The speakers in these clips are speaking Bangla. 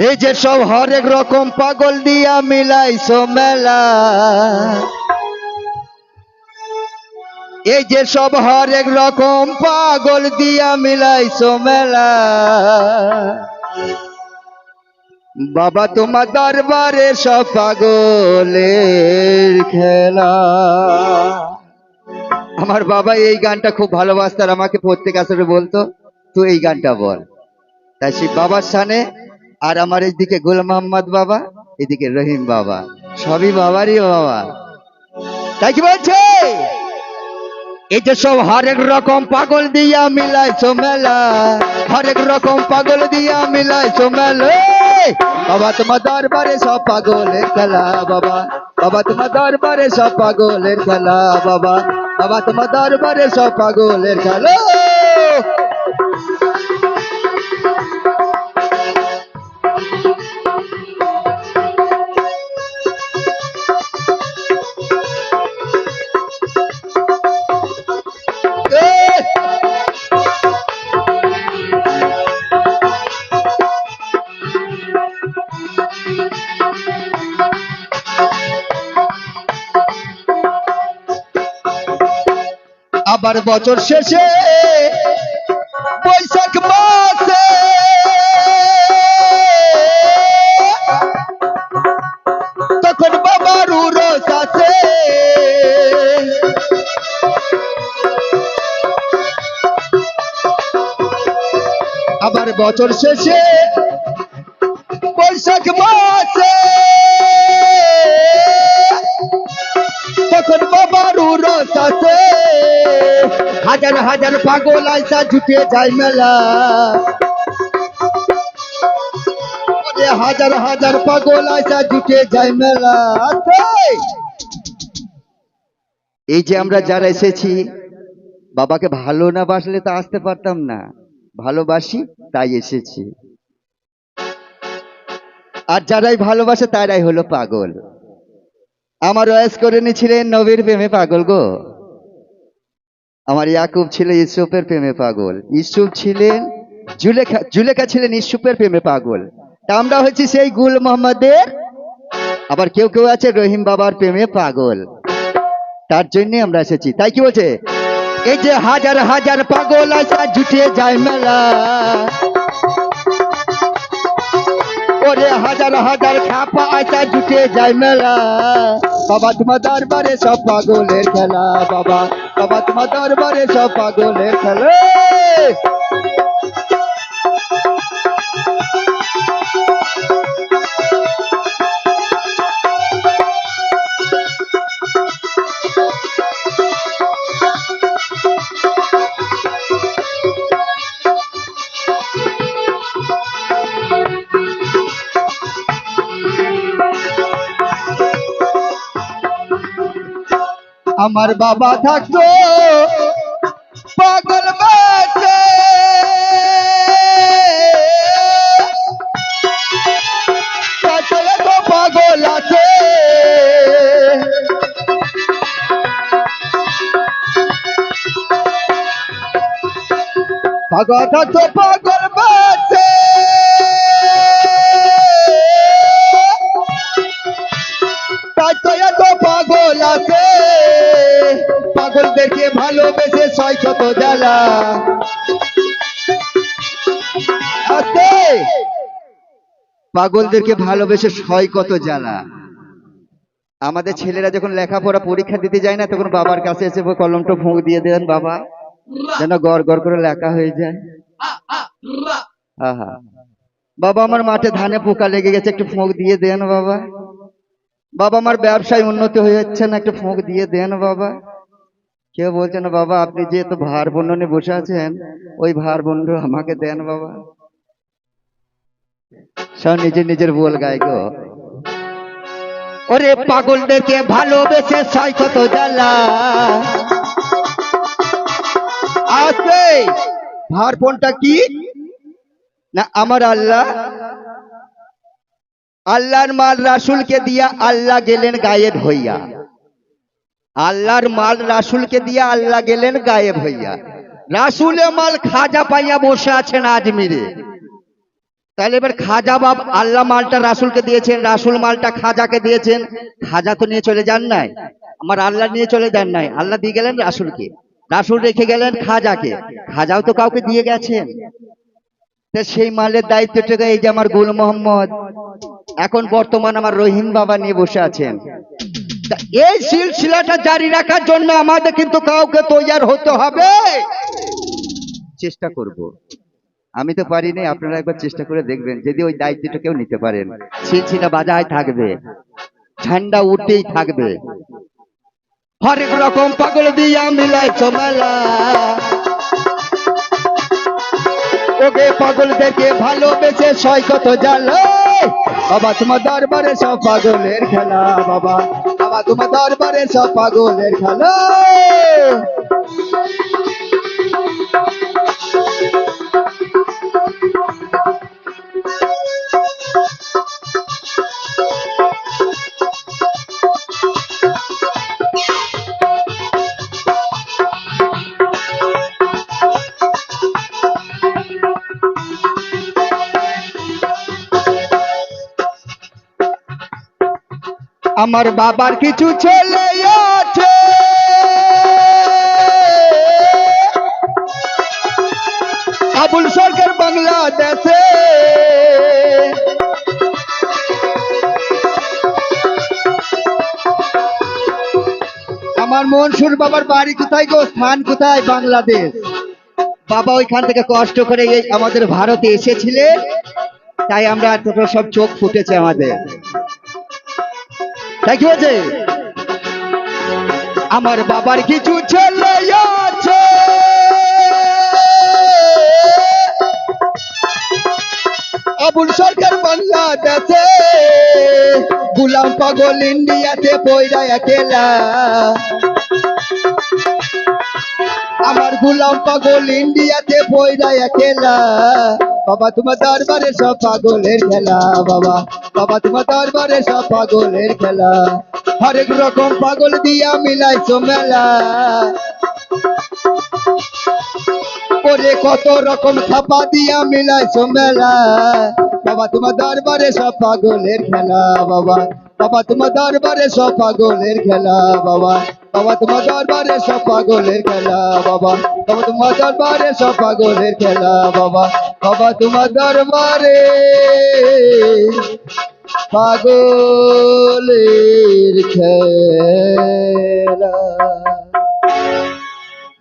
এই যে সব হরেক রকম পাগল দিয়া মিলাইছো মেলা, এই যে সব হরেক রকম পাগল দিয়া মিলাইছো মেলা, বাবা তোমার দরবারে সব পাগলের খেলা। আমার বাবা এই গানটা খুব ভালোবাসত আর আমাকে প্রত্যেক আসরে বলতো তুই এই গানটা বল। তাই সেই বাবার সানে আর আমার এইদিকে গোল মোহাম্মদ বাবা, এদিকে রহিম বাবা, সবই বাবারই বাবা। তাই কি বলছে, এই যে সব হরেক রকম পাগল দিয়া মিলাইছো মেলা, হরেক রকম পাগল দিয়া মিলাইছো মেলা, বাবা তোমার দরবারে সব পাগলের খেলা, বাবা বাবা তোমার দরবারে সব পাগলের খেলা, বাবা বাবা তোমার দরবারে সব পাগলের খেলা। আবার বছর শেষে বৈশাখ মাসে তখন বাবার উরস আছে, আবার বছর শেষে বৈশাখ মাসে তখন বাবার উরস আছে, হাজার হাজার পাগল আইসা জুটে যায় মেলা, হাজার হাজার পাগল আইসা জুটে যায় মেলা। এই যে আমরা যারা এসেছি বাবাকে ভালো না বাসলে তো আসতে পারতাম না, ভালোবাসি তাই এসেছি, আর যারাই ভালোবাসে তারাই হলো পাগল। আমার ওয়াইস করে নিয়েছিলেন নবীর প্রেমে পাগল গো, আমার ইয়াকুব ছিল ইউসুফের প্রেমে পাগল, ইউসুফ ছিলেন জুলেখা ছিলেন ইউসুফের প্রেমে পাগল, তা আমরা হচ্ছি সেই গুল মোহাম্মদের, আবার কেউ কেউ আছে রহিম বাবার প্রেমে পাগল, তার জন্য আমরা এসেছি। তাই কি বলছে, এই যে হাজার হাজার পাগল আসা জুটে যায় মেলা, ওরে হাজার হাজার খাপা আসা জুটে যায় মেলা, বাবা তোমার দরবারে সব পাগলের খেলা, বাবা বাবা তোমার দরবারে সব পাগলের খেলা। আমার বাবা থাকতো পাগল বাসে, তো পাগল আছে, পাগল থাকতো পাগল বাসে, তাই তো এত পাগল আছে, পাগলদেরকে ভালোবেসে ছয় কত জ্বালা আছে, পাগলদেরকে ভালোবেসে ছয় কত জ্বালা। আমাদের ছেলেরা যখন লেখাপড়া পরীক্ষা দিতে যায় না তখন বাবার কাছে এসে কলমটা ফুঁক দিয়ে দেন বাবা, যেন গড় গড় করে লেখা হয়ে যায়। আহা বাবা আমার মাঠে ধানে পোকা লেগে গেছে একটু ফুঁক দিয়ে দেন বাবা, বাবা আমার ব্যবসায় উন্নতি হয়ে যাচ্ছে না একটু ফুঁক দিয়ে দেন বাবা। কেউ বলছে না বাবা আপনি যে এত ভার বন্ধ নিয়ে বসে আছেন ওই ভার বন্ধ আমাকে দেন বাবা, সব নিজের নিজের বল গায় গো। ওরে পাগলদেরকে ভালোবেসে ছয় কত জ্বালা আছে, ভার বোনটা কি না আমার আল্লাহ, আল্লাহর মাল রাসূলকে দিয়া আল্লাহ গেলেন গায়েব হইয়া, আল্লাহর মাল রাসূলকে দিয়া আল্লাহ গেলেন গায়েব হইয়া, রাসূলের মাল খাজা পাইয়া বসে আছেন আজমিরে, তাহলে এবার খাজা বাব আল্লাহ মালটা রাসূলকে দিয়েছেন, রাসূল মালটা খাজাকে দিয়েছেন, খাজা তো নিয়ে চলে যান নাই, আমার আল্লাহ নিয়ে চলে যান নাই, আল্লাহ দিয়ে গেলেন রাসূলকে, রাসূল রেখে গেলেন খাজাকে, খাজাও তো কাউকে দিয়ে গেছেন। তা সেই মালের দায়িত্বটাকে এই যে আমার গুল মোহাম্মদ এখন বর্তমান আমার রহিম বাবা নিয়ে বসে আছেন। তা এই সিলসিলাটা জারি রাখার জন্য আমাদের কিন্তু কাউকে তৈয়ার হতে হবে, চেষ্টা করব। আমি তো পারি নাই, আপনারা একবার চেষ্টা করে দেখবেন, যদি ওই দায়িত্বটা কেউ নিতে পারেন, সিলসিলা বাজায় থাকবে, ঠান্ডা উঠতেই থাকবে। হরেক রকম পাগল দিয়া মিলাইছো মেলা, ওকে পাগলদেরকে ভালোবেসে সয় কত জ্বালা, বাবা তোমার দরবারে সব পাগলের খেলা, বাবা বাবা তোমার দরবারে সব পাগলের খেলা। আমার বাবার কিছু ছেলে আছে, আবুল সরকার বাংলাদেশে, আমার মনসুর বাবার বাড়ি কোথায় গো, স্থান কোথায়, বাংলাদেশ। বাবা ওইখান থেকে কষ্ট করে এই আমাদের ভারতে এসেছিলেন, তাই আমরা এতটা সব চোখ ফুটেছে আমাদের, তাই কি হয়েছে। আমার বাবার কিছু ছেলে আছে, আবুল সরকার বাংলাদেশে, গুলাম পাগল ইন্ডিয়াতে পয়রা একেলা, আমার গুলাম পাগল ইন্ডিয়াতে পয়রা একেলা, বাবা তোমার দরবারে সব পাগলের খেলা, বাবা বাবা তোমার দরবারে সব পাগলের খেলা, হরেক রকম পাগল দিয়া মিলাইছো মেলা, ওরে কত রকম ছাপা দিয়া মিলাইছো মেলা, বাবা তোমার দরবারে সব পাগলের খেলা, বাবা বাবা তোমার দরবারে সব পাগলের খেলা, বাবা বাবা তোমার দরবারে সব পাগলের খেলা, বাবা বাবা তোমার দরবারে সব পাগলের খেলা, বাবা বাবা তোমার দরবারে পাগলের খেলা।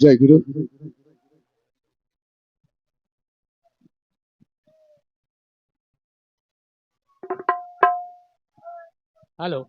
জয় গুরু। হ্যালো।